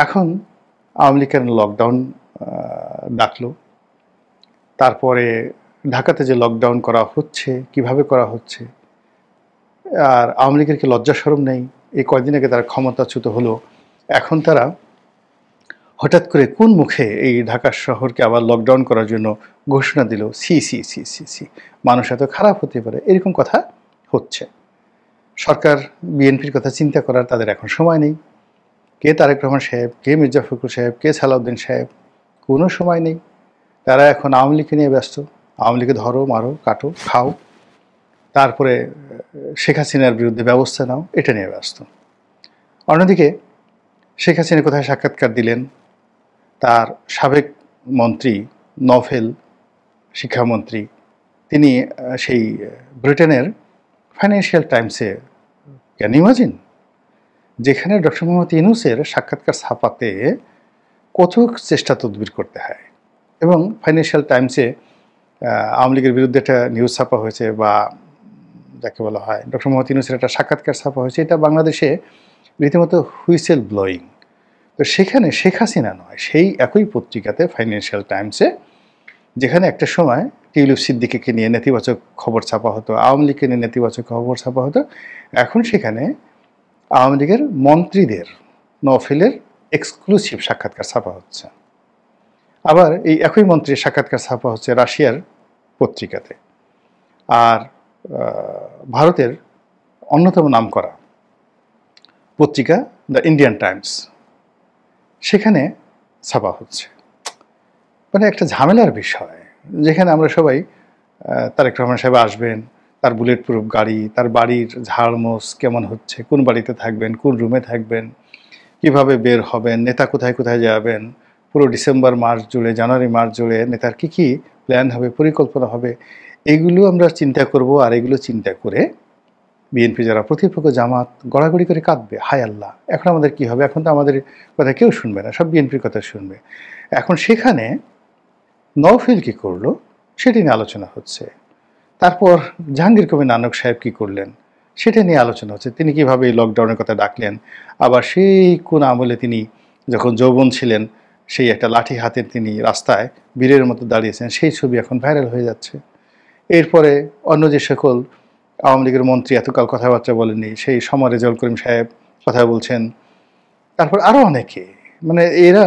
এখন আওয়ামী লীগের লকডাউন ডাকলো, তারপরে ঢাকাতে যে লকডাউন করা হচ্ছে কিভাবে করা হচ্ছে, আর আওয়ামী লীগের কি লজ্জা শরম নেই? এই কয়দিন আগে তারা ক্ষমতাচ্যুত হলো, এখন তারা হঠাৎ করে কোন মুখে এই ঢাকা শহরকে আবার লকডাউন করার জন্য ঘোষণা দিল? সি সি সি সি সি, মানুষ এত খারাপ হতে পারে? এরকম কথা হচ্ছে। সরকার বিএনপির কথা চিন্তা করার তাদের এখন সময় নেই। কে তারেক রহমান সাহেব, কে মির্জা ফখরুল সাহেব, কে সালাউদ্দিন সাহেব, কোনো সময় নেই। তারা এখন আওয়ামী লীগকে নিয়ে ব্যস্ত। আওয়ামী লীগকে ধরো, মারো, কাটো, খাও, তারপরে শেখ হাসিনার বিরুদ্ধে ব্যবস্থা নাও, এটা নিয়ে ব্যস্ত। অন্যদিকে শেখ হাসিনা কোথায় সাক্ষাৎকার দিলেন? তার সাবেক মন্ত্রী নভেল, শিক্ষামন্ত্রী, তিনি সেই ব্রিটেনের ফাইন্যান্সিয়াল টাইমসে, ক্যান ইমাজিন, যেখানে ডক্টর মোহাম্মদ ইউনূসের সাক্ষাৎকার ছাপাতে কত চেষ্টা তদবির করতে হয়, এবং ফাইন্যান্সিয়াল টাইমসে আওয়ামী লীগের বিরুদ্ধে একটা নিউজ ছাপা হয়েছে, বা যাকে বলা হয় ডক্টর মোহাম্মদ ইউনূসের একটা সাক্ষাৎকার ছাপা হয়েছে, এটা বাংলাদেশে রীতিমতো হুইসেল ব্লোয়িং। তো সেখানে শেখ হাসিনা নয়, সেই একই পত্রিকাতে ফাইন্যান্সিয়াল টাইমসে, যেখানে একটা সময় টিউলিপ সিদ্দিকীকে নিয়ে নেতিবাচক খবর ছাপা হতো, আওয়ামী লীগকে নিয়ে নেতিবাচক খবর ছাপা হতো, এখন সেখানে আওয়ামী লীগের মন্ত্রীদের, নফেলের এক্সক্লুসিভ সাক্ষাৎকার ছাপা হচ্ছে। আবার এই একই মন্ত্রীর সাক্ষাৎকার ছাপা হচ্ছে রাশিয়ার পত্রিকাতে। আর ভারতের অন্যতম নামকরা পত্রিকা দ্য ইন্ডিয়ান টাইমস, সেখানে ছাপা হচ্ছে। মানে একটা ঝামেলার বিষয়, যেখানে আমরা সবাই তারেক রহমান সাহেব আসবেন, তার বুলেট প্রুফ গাড়ি, তার বাড়ির ঝাড়মোছ কেমন হচ্ছে, কোন বাড়িতে থাকবেন, কোন রুমে থাকবেন, কিভাবে বের হবেন, নেতা কোথায় কোথায় যাবেন, পুরো ডিসেম্বর মাস জুড়ে, জানুয়ারি মাস জুড়ে নেতার কী কী প্ল্যান হবে, পরিকল্পনা হবে, এগুলো আমরা চিন্তা করব। আর এগুলো চিন্তা করে বিএনপি যারা প্রতিপক্ষ জামাত গড়াগড়ি করে কাঁদবে, হায় আল্লাহ, এখন আমাদের কি হবে? এখন তো আমাদের কথা কেউ শুনবে না, সব বিএনপির কথা শুনবে। এখন সেখানে নওফেল কী করলো সেটি নিয়ে আলোচনা হচ্ছে। তারপর জাহাঙ্গীর কবির নানক সাহেব কী করলেন সেটা নিয়ে আলোচনা হচ্ছে। তিনি কীভাবে এই লকডাউনের কথা ডাকলেন, আবার সেই কোন আমলে তিনি যখন যৌবন ছিলেন সেই একটা লাঠি হাতে তিনি রাস্তায় বীরের মতো দাঁড়িয়েছেন, সেই ছবি এখন ভাইরাল হয়ে যাচ্ছে। এরপরে অন্য যে সকল আওয়ামী লীগের মন্ত্রী এতকাল কথাবার্তা বলেননি, সেই সমর রেজাউল করিম সাহেব কথা বলছেন, তারপর আরও অনেকে, মানে এরা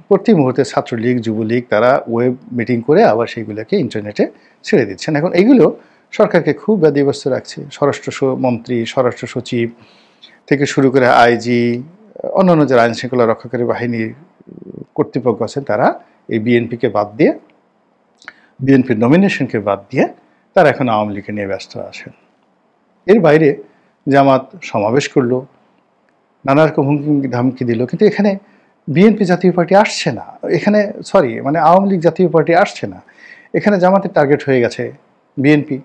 প্রতি মুহূর্তে ছাত্রলীগ, যুবলীগ, তারা ওয়েব মিটিং করে আবার সেইগুলোকে ইন্টারনেটে ছেড়ে দিচ্ছেন। এখন এইগুলো সরকারকে খুব ব্যতিব্যস্ত রাখছে। স্বরাষ্ট্র মন্ত্রী, স্বরাষ্ট্র সচিব থেকে শুরু করে আইজি, অন্যান্য যারা আইন শৃঙ্খলা রক্ষাকারী বাহিনীর কর্তৃপক্ষ আছেন, তারা এই বিএনপিকে বাদ দিয়ে, বিএনপির নমিনেশনকে বাদ দিয়ে তারা এখন আওয়ামী লীগকে নিয়ে ব্যস্ত আছেন। এর বাইরে জামাত সমাবেশ করলো, নানা রকম হুমকি ধামকি দিল, কিন্তু এখানে বিএনপি জাতীয় পার্টি আসছে না, এখানে মানে আওয়ামী লীগ জাতীয় পার্টি আসছে না, এখানে জামাতের টার্গেট হয়ে গেছে বিএনপি।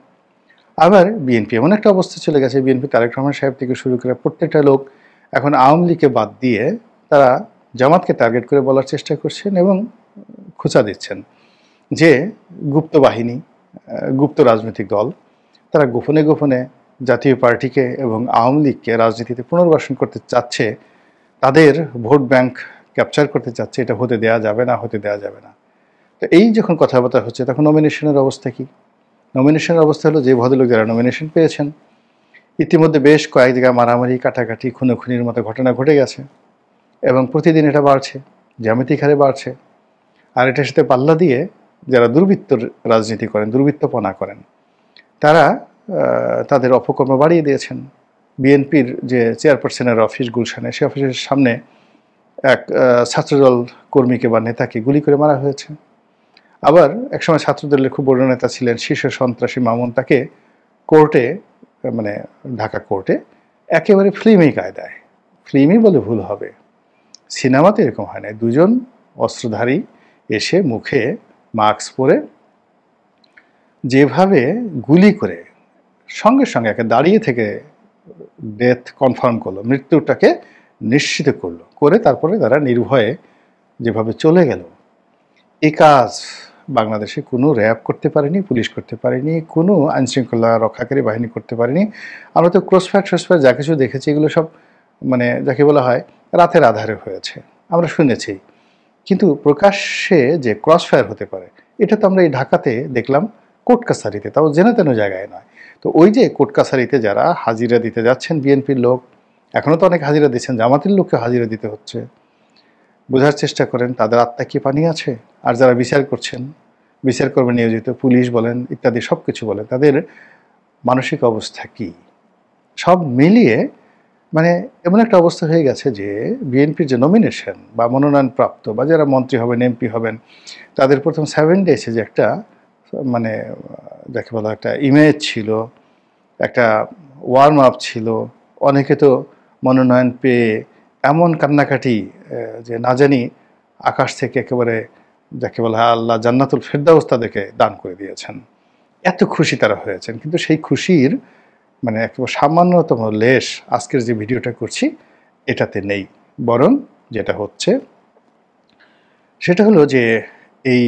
আবার বিএনপি এমন একটা অবস্থা চলে গেছে, বিএনপি তারেক রহমান সাহেব থেকে শুরু করে প্রত্যেকটা লোক এখন আওয়ামী লীগকে বাদ দিয়ে তারা জামাতকে টার্গেট করে বলার চেষ্টা করছেন এবং খোঁচা দিচ্ছেন যে গুপ্ত বাহিনী, গুপ্ত রাজনৈতিক দল, তারা গোপনে গোপনে জাতীয় পার্টিকে এবং আওয়ামী লীগকে রাজনীতিতে পুনর্বাসন করতে চাচ্ছে, তাদের ভোট ব্যাংক ক্যাপচার করতে চাচ্ছে। এটা হতে দেওয়া যাবে না, হতে দেওয়া যাবে না। তো এই যখন কথাবার্তা হচ্ছে, তখন নমিনেশনের অবস্থা কী? নমিনেশনের অবস্থা হলো, যে ভদ্রলোক যারা নমিনেশন পেয়েছেন, ইতিমধ্যে বেশ কয়েক জায়গায় মারামারি, কাটাকাটি, খুনোখুনির মতো ঘটনা ঘটে গেছে, এবং প্রতিদিন এটা বাড়ছে, জ্যামিতিক হারে বাড়ছে। আর এটার সাথে পাল্লা দিয়ে যারা দুর্বৃত্তর রাজনীতি করেন, দুর্বৃত্তপনা করেন, তারা তাদের অপকর্ম বাড়িয়ে দিয়েছেন। বিএনপির যে চেয়ারপারসনের অফিস গুলশানে, সে অফিসের সামনে এক ছাত্রদল কর্মীকে বা নেতাকে গুলি করে মারা হয়েছে। আবার একসময় ছাত্রদলের খুব বড় নেতা ছিলেন, শীর্ষ সন্ত্রাসী মামুন, তাকে কোর্টে, মানে ঢাকা কোর্টে একেবারে ফিল্মি কায়দায়, ফিল্মি বলে ভুল হবে, সিনেমাতে এরকম হয় না, দুজন অস্ত্রধারী এসে মুখে মাস্ক পরে যেভাবে গুলি করে সঙ্গে সঙ্গে একে দাঁড়িয়ে থেকে ডেথ কনফার্ম করলো, মৃত্যুটাকে নিশ্চিত করলো, করে তারপরে তারা নির্ভয়ে যেভাবে চলে গেল, এই কাজ বাংলাদেশে কোনো র্যাব করতে পারেনি, পুলিশ করতে পারেনি, কোনো আইনশৃঙ্খলা রক্ষাকারী বাহিনী করতে পারেনি। আমরা তো ক্রসফায়ার ট্রসফায়ার যা কিছু দেখেছি, এগুলো সব মানে যাকে বলা হয় রাতের আধারে হয়েছে। আমরা শুনেছি, কিন্তু প্রকাশ্যে যে ক্রস ফায়ার হতে পারে এটা তো আমরা এই ঢাকাতে দেখলাম কোর্ট কাছারিতে, তাও যেন তেন জায়গায় নয়। তো ওই যে কোর্ট কাছারিতে যারা হাজিরা দিতে যাচ্ছেন বিএনপির লোক, এখনও তো অনেক হাজিরা দিচ্ছেন, জামাতের লোককে হাজিরা দিতে হচ্ছে। বোঝার চেষ্টা করেন তাদের আত্মা কি পানি আছে? আর যারা বিচার করছেন, বিচার কর্মে নিয়োজিত পুলিশ বলেন ইত্যাদি সব কিছু বলেন, তাদের মানসিক অবস্থা কি? সব মিলিয়ে মানে এমন একটা অবস্থা হয়ে গেছে যে বিএনপির যে নমিনেশন বা মনোনয়নপ্রাপ্ত বা যারা মন্ত্রী হবেন, এমপি হবেন, তাদের প্রথম 7 ডেজে যে একটা মানে যাকে বলা একটা ইমেজ ছিল, একটা ওয়ার্ম আপ ছিল, অনেকে তো মনোনয়ন পেয়ে এমন কান্নাকাটি যে না জানি আকাশ থেকে একেবারে যাকে বলা হয় আল্লাহ জান্নাতুল ফেরদাউস তাদেরকে দান করে দিয়েছেন, এত খুশি তারা হয়েছেন। কিন্তু সেই খুশির মানে একেবারে সামান্যতম লেশ আজকের যে ভিডিওটা করছি এটাতে নেই। বরং যেটা হচ্ছে সেটা হলো যে এই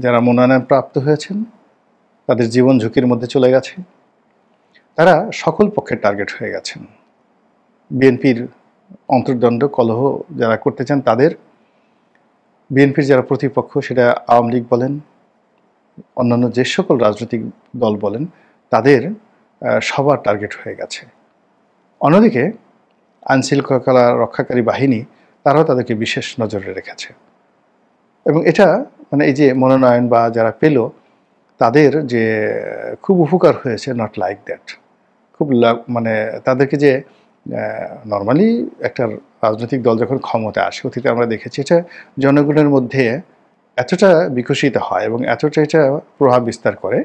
যারা মনোনয়ন প্রাপ্ত হয়েছেন তাদের জীবন ঝুঁকির মধ্যে চলে গেছে, তারা সকল পক্ষের টার্গেট হয়ে গেছেন। বিএনপির অন্তর্দ্বন্দ্ব কলহ যারা করতে চান তাদের, বিএনপির যারা প্রতিপক্ষ সেটা আওয়ামী লীগ বলেন, অন্যান্য যে সকল রাজনৈতিক দল বলেন, তাদের সবার টার্গেট হয়ে গেছে। অন্যদিকে আইনশৃঙ্খলা রক্ষাকারী বাহিনী তারাও তাদেরকে বিশেষ নজরে রেখেছে। এবং এটা মানে এই যে মনোনয়ন বা যারা পেল তাদের যে খুব উপকার হয়েছে, নট লাইক দ্যাট। খুব মানে তাদেরকে যে নর্মালি একটা রাজনৈতিক দল যখন ক্ষমতায় আসে, অতীতে আমরা দেখেছি এটা জনগণের মধ্যে এতটা বিকশিত হয় এবং এতটা এটা প্রভাব বিস্তার করে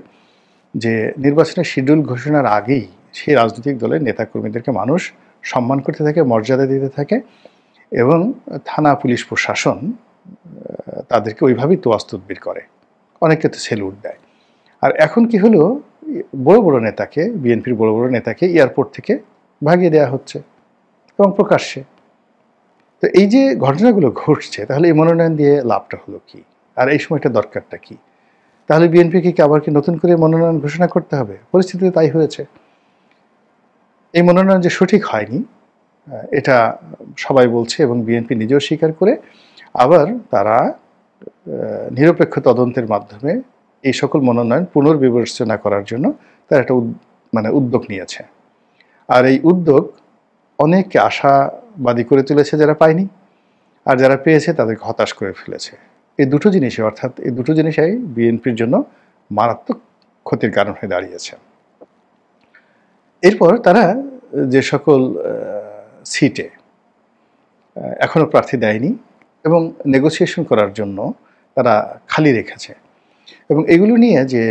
যে নির্বাচনের শিডিউল ঘোষণার আগেই সেই রাজনৈতিক দলের নেতাকর্মীদেরকে মানুষ সম্মান করতে থাকে, মর্যাদা দিতে থাকে এবং থানা পুলিশ প্রশাসন তাদেরকে ওইভাবেই তোয়াজ তদবির করে, অনেকে তো সেলুট দেয়। আর এখন কি হলো, বড় বড় নেতাকে, বিএনপির বড় বড় নেতাকে এয়ারপোর্ট থেকে ভাগিয়ে দেওয়া হচ্ছে এবং প্রকাশ্যে। তো এই যে ঘটনাগুলো ঘটছে, তাহলে এই মনোনয়ন দিয়ে লাভটা হলো কি, আর এই সময়টা দরকারটা কি? তাহলে বিএনপিকে কি আবার কি নতুন করে মনোনয়ন ঘোষণা করতে হবে? পরিস্থিতিতে তাই হয়েছে। এই মনোনয়ন যে সঠিক হয়নি এটা সবাই বলছে এবং বিএনপি নিজেও স্বীকার করে, আবার তারা নিরপেক্ষ তদন্তের মাধ্যমে এই সকল মনোনয়ন পুনর্বিবেচনা করার জন্য তারা একটা মানে উদ্যোগ নিয়েছে। আর এই উদ্যোগ অনেককে আশাবাদী করে তুলেছে যারা পায়নি, আর যারা পেয়েছে তাদেরকে হতাশ করে ফেলেছে। এই দুটো জিনিসই, অর্থাৎ এই দুটো জিনিসই বিএনপির জন্য মারাত্মক ক্ষতির কারণ হয়ে দাঁড়িয়েছে। এরপর তারা যে সকল সিটে এখনো প্রার্থী দেয়নি এবং নেগোসিয়েশন করার জন্য তারা খালি রেখেছে, এবং এগুলো নিয়ে যে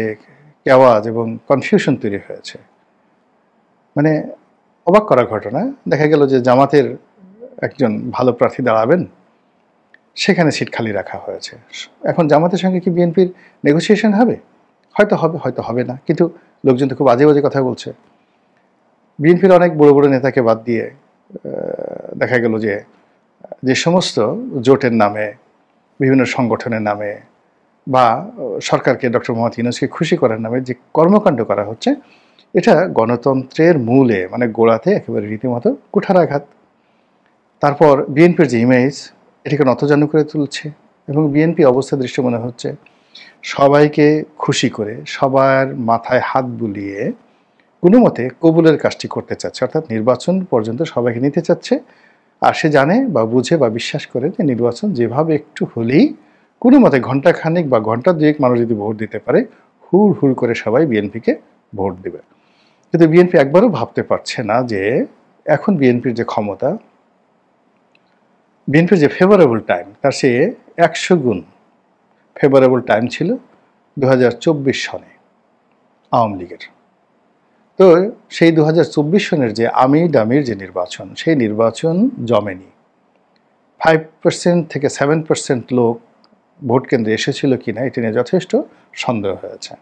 কেওয়াজ এবং কনফিউশন তৈরি হয়েছে, মানে অবাক করা ঘটনা। দেখা গেল যে জামাতের একজন ভালো প্রার্থী দাঁড়াবেন, সেখানে সিট খালি রাখা হয়েছে। এখন জামাতের সঙ্গে কি বিএনপির নেগোসিয়েশন হবে? হয়তো হবে, হয়তো হবে না, কিন্তু লোকজন তো খুব বাজে বাজে কথা বলছে। বিএনপির অনেক বড় বড় নেতাকে বাদ দিয়ে দেখা গেল যে যে সমস্ত জোটের নামে, বিভিন্ন সংগঠনের নামে বা সরকারকে, ডক্টর মোহাম্মদ ইউনূসকে খুশি করার নামে যে কর্মকাণ্ড করা হচ্ছে, এটা গণতন্ত্রের মূলে মানে গোড়াতে একেবারে রীতিমতো কুঠারাঘাত। তারপর বিএনপির যে ইমেজ, এটাকে নতজানু করে তুলছে এবং বিএনপি অবস্থা দৃষ্টি মনে হচ্ছে সবাইকে খুশি করে, সবার মাথায় হাত বুলিয়ে কোনো মতে কবুলের কাজটি করতে চাচ্ছে, অর্থাৎ নির্বাচন পর্যন্ত সবাইকে নিতে চাচ্ছে। আর সে জানে বা বুঝে বা বিশ্বাস করে যে নির্বাচন যেভাবে একটু হলেই কোনো মতে ঘণ্টাখানিক বা ঘণ্টা দুয়েক মানুষ যদি ভোট দিতে পারে, হুড় হুড় করে সবাই বিএনপিকে ভোট দেবে। কিন্তু বিএনপি একবারও ভাবতে পারছে না যে এখন বিএনপির যে ক্ষমতা, বিএনপির যে ফেভারেবল টাইম, তার সে 100 গুণ ফেভারেবল টাইম ছিল 2024 সনে আওয়ামী লীগের। তো সেই 2024 সনের যে আমির ডামির যে নির্বাচন, সেই নির্বাচন জমেনি। 5% থেকে 7% লোক ভোট কেন্দ্রে এসেছিল কিনা এটি নিয়ে যথেষ্ট সন্দেহ হয়েছে।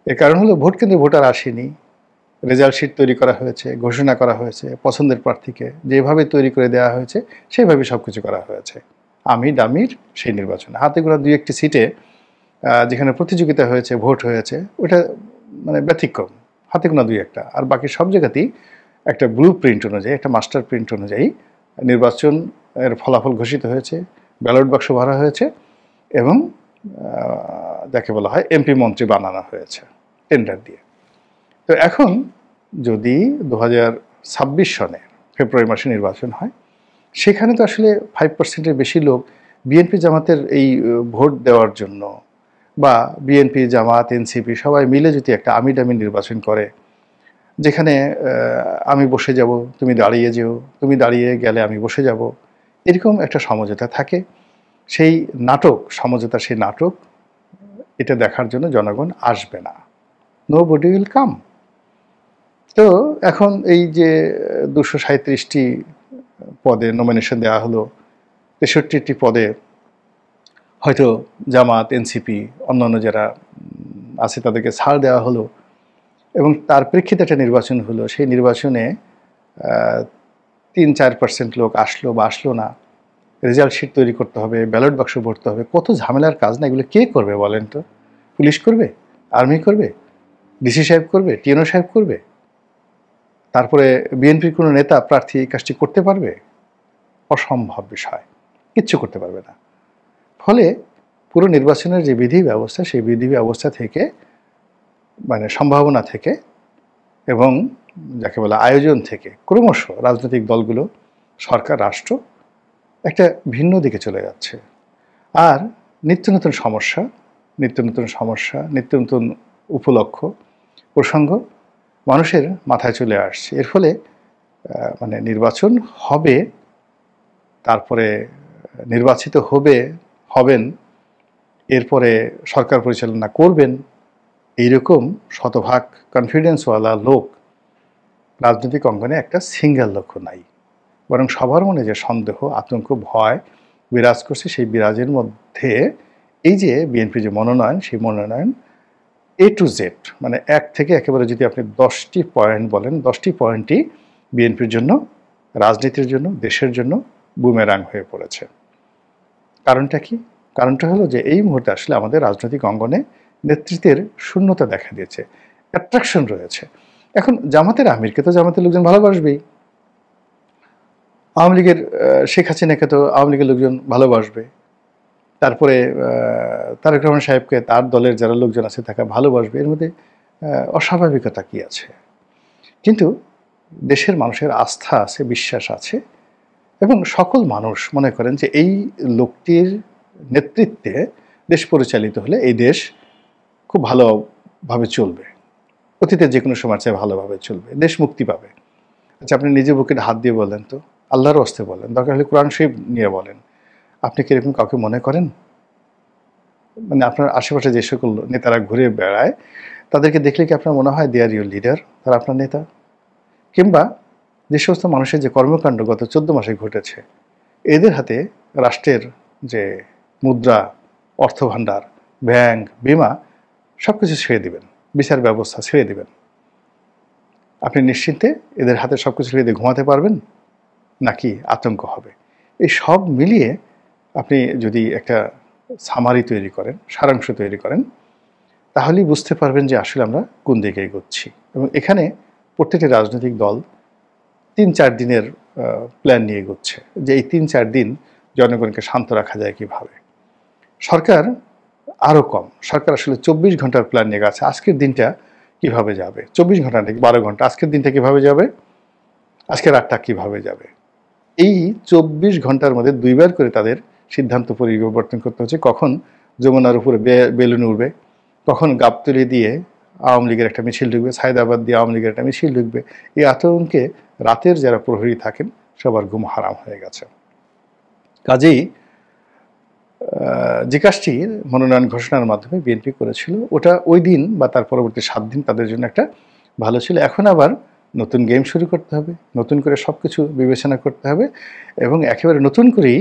এর কারণ হলো ভোট কেন্দ্রে ভোটার আসেনি, রেজাল্ট শিট তৈরি করা হয়েছে, ঘোষণা করা হয়েছে, পছন্দের প্রার্থীকে যেভাবে তৈরি করে দেওয়া হয়েছে সেইভাবে সব কিছু করা হয়েছে। আমির ডামির সেই নির্বাচনে হাতে গোনা 2-1টি সিটে যেখানে প্রতিযোগিতা হয়েছে, ভোট হয়েছে, ওটা মানে ব্যতিক্রম, হাতে গোনা 2-1টা। আর বাকি সব জায়গাতেই একটা ব্লু প্রিন্ট অনুযায়ী, একটা মাস্টার প্রিন্ট অনুযায়ী নির্বাচন এর ফলাফল ঘোষিত হয়েছে, ব্যালট বাক্স ভরা হয়েছে এবং যাকে বলা হয় এমপি মন্ত্রী বানানো হয়েছে টেন্ডার দিয়ে। তো এখন যদি 2026 সনে ফেব্রুয়ারি মাসে নির্বাচন হয়, সেখানে তো আসলে 5%-এর বেশি লোক বিএনপি জামাতের এই ভোট দেওয়ার জন্য, বা বিএনপি জামাত এনসিপি সবাই মিলে যদি একটা আমিডামি নির্বাচন করে, যেখানে আমি বসে যাব তুমি দাঁড়িয়ে যেও, তুমি দাঁড়িয়ে গেলে আমি বসে যাব, এরকম একটা সমঝোতা থাকে, সেই নাটক সমঝোতা, সেই নাটক এটা দেখার জন্য জনগণ আসবে না, নো বডি উইল কাম। তো এখন এই যে 237টি পদে নমিনেশন দেওয়া হলো, 63টি পদে হয়তো জামাত এনসিপি অন্যান্য যারা আছে তাদেরকে ছাড় দেওয়া হলো, এবং তার প্রেক্ষিতে একটা নির্বাচন হলো। সেই নির্বাচনে 3-4% লোক আসলো বা আসলো না, রেজাল্ট শিট তৈরি করতে হবে, ব্যালট বাক্স ভরতে হবে, কত ঝামেলার কাজ না। এগুলো কে করবে বলেন তো? পুলিশ করবে? আর্মি করবে? ডিসি সাহেব করবে? টিএনও সাহেব করবে? তারপরে বিএনপির কোনো নেতা প্রার্থী এই কাজটি করতে পারবে? অসম্ভব বিষয়, কিচ্ছু করতে পারবে না। ফলে পুরো নির্বাচনের যে বিধি ব্যবস্থা, সেই বিধি ব্যবস্থা থেকে, মানে সম্ভাবনা থেকে এবং যাকে বলে আয়োজন থেকে ক্রমশ রাজনৈতিক দলগুলো, সরকার, রাষ্ট্র একটা ভিন্ন দিকে চলে যাচ্ছে। আর নিত্য নতুন সমস্যা, নিত্য নতুন উপলক্ষ, প্রসঙ্গ মানুষের মাথায় চলে আসছে। এর ফলে মানে নির্বাচন হবে, তারপরে নির্বাচিত হবেন, এরপরে সরকার পরিচালনা করবেন, এইরকম শতভাগ কনফিডেন্সওয়ালা লোক রাজনৈতিক অঙ্গনে একটা সিঙ্গেল লক্ষ্য নাই, বরং সবার মনে যে সন্দেহ, আতঙ্ক, ভয় বিরাজ করছে, সেই বিরাজের মধ্যে এই যে বিএনপি যে মনোনয়ন, সেই মনোনয়ন A to Z, মানে এক থেকে একেবারে যদি আপনি 10টি পয়েন্ট বলেন, 10টি পয়েন্টই বিএনপির জন্য, রাজনীতির জন্য, দেশের জন্য বুমেরাং হয়ে পড়েছে। কারণটা কি? কারণটা হলো যে এই মুহূর্তে আসলে আমাদের রাজনৈতিক অঙ্গনে নেতৃত্বের শূন্যতা দেখা দিয়েছে, অ্যাট্রাকশন রয়েছে। এখন জামাতের আমিরকে তো জামাতের লোকজন ভালোবাসবেই, আওয়ামী লীগের শেখ হাসিনাকে তো আওয়ামী লীগের লোকজন ভালোবাসবে, তারপরে তারেক রহমান সাহেবকে তার দলের যারা লোকজন আছে তাকে ভালোবাসবে। এর মধ্যে অস্বাভাবিকতা কি আছে? কিন্তু দেশের মানুষের আস্থা আছে, বিশ্বাস আছে, এবং সকল মানুষ মনে করেন যে এই লোকটির নেতৃত্বে দেশ পরিচালিত হলে এই দেশ খুব ভালোভাবে চলবে, অতীতে যে কোনো সময় চেয়ে ভালোভাবে চলবে, দেশ মুক্তি পাবে। আচ্ছা, আপনি নিজে বুকে হাত দিয়ে বলেন তো, আল্লাহর হস্তে বলেন, দরকার হলে কোরআন শরীফ নিয়ে বলেন, আপনি কি এরকম কাউকে মনে করেন? মানে আপনার আশেপাশে যে সকল নেতারা ঘুরে বেড়ায়, তাদেরকে দেখলে কি আপনার মনে হয় দে আর ইউর লিডার, তারা আপনার নেতা? কিংবা যে সমস্ত মানুষের যে কর্মকাণ্ড গত 14 মাসে ঘটেছে, এদের হাতে রাষ্ট্রের যে মুদ্রা, অর্থভাণ্ডার, ব্যাংক, বিমা সব কিছু ছেড়ে দিবেন, বিচার ব্যবস্থা ছেড়ে দিবেন, আপনি নিশ্চিন্তে এদের হাতে সব কিছু ছেড়ে দিয়ে ঘুমাতে পারবেন, নাকি আতঙ্ক হবে? এই সব মিলিয়ে আপনি যদি একটা সামারি তৈরি করেন, সারাংশ তৈরি করেন, তাহলেই বুঝতে পারবেন যে আসলে আমরা কোন দিকে এগোচ্ছি। এবং এখানে প্রত্যেকটি রাজনৈতিক দল 3-4 দিনের প্ল্যান নিয়ে এগোচ্ছে, যে এই 3-4 দিন জনগণকে শান্ত রাখা যায় কিভাবে। সরকার আরও কম, সরকার আসলে 24 ঘন্টার প্ল্যান নিয়ে গেছে, আজকের দিনটা কিভাবে যাবে, 24 ঘন্টা নাকি 12 ঘন্টা, আজকের দিনটা কিভাবে যাবে, আজকের রাতটা কিভাবে যাবে। এই 24 ঘন্টার মধ্যে 2 বার করে তাদের সিদ্ধান্ত পরিবর্তন করতে হচ্ছে, কখন যমুনার উপরে বেলুন উঠবে, কখন গাবতলী দিয়ে আওয়ামী লীগের একটা মিছিল ঢুকবে, সায়দাবাদ দিয়ে আওয়ামী লীগের একটা মিছিল ঢুকবে। এই আতঙ্কে রাতের যারা প্রহরী থাকেন সবার ঘুম হারাম হয়ে গেছে। কাজেই যে কাজটি মনোনয়ন ঘোষণার মাধ্যমে বিএনপি করেছিল, ওটা ওই দিন বা তার পরবর্তী 7 দিন তাদের জন্য একটা ভালো ছিল। এখন আবার নতুন গেম শুরু করতে হবে, নতুন করে সব কিছু বিবেচনা করতে হবে এবং একেবারে নতুন করেই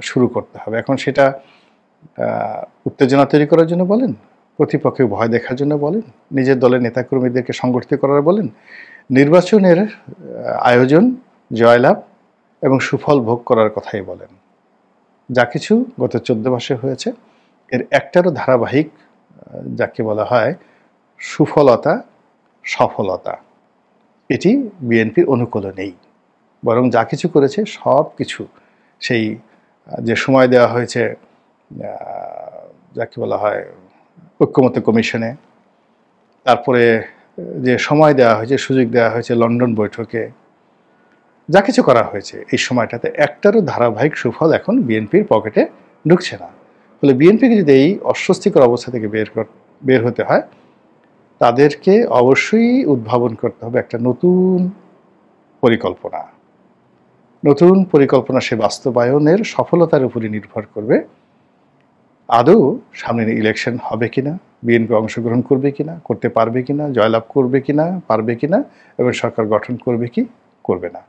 শুরু করতে হবে। এখন সেটা উত্তেজনা তৈরি করার জন্য বলেন, প্রতিপক্ষে ভয় দেখার জন্য বলেন, নিজের দলের নেতাকর্মীদেরকে সংগঠিত করার বলেন, নির্বাচনের আয়োজন, জয়লাভ এবং সুফল ভোগ করার কথাই বলেন, যা কিছু গত 14 মাসে হয়েছে এর একটারও ধারাবাহিক যাকে বলা হয় সুফলতা, সফলতা, এটি বিএনপির অনুকূলে নেই। বরং যা কিছু করেছে সব কিছু সেই যে সময় দেওয়া হয়েছে যাকে বলা হয় ঐক্যমত্য কমিশনে, তারপরে যে সময় দেওয়া হয়েছে, সুযোগ দেওয়া হয়েছে লন্ডন বৈঠকে, যা কিছু করা হয়েছে এই সময়টাতে একটারও ধারাবাহিক সুফল এখন বিএনপির পকেটে ঢুকছে না। ফলে বিএনপিকে যদি এই অস্বস্তিকর অবস্থা থেকে বের হতে হয়, তাদেরকে অবশ্যই উদ্ভাবন করতে হবে একটা নতুন পরিকল্পনা। নতুন পরিকল্পনা সে বাস্তবায়নের সফলতার উপরই নির্ভর করবে আদৌ সামনে ইলেকশন হবে কিনা, বিএনপি অংশগ্রহণ করবে কিনা, করতে পারবে কিনা, জয়লাভ করবে কিনা, পারবে কিনা, এবং সরকার গঠন করবে কি করবে না।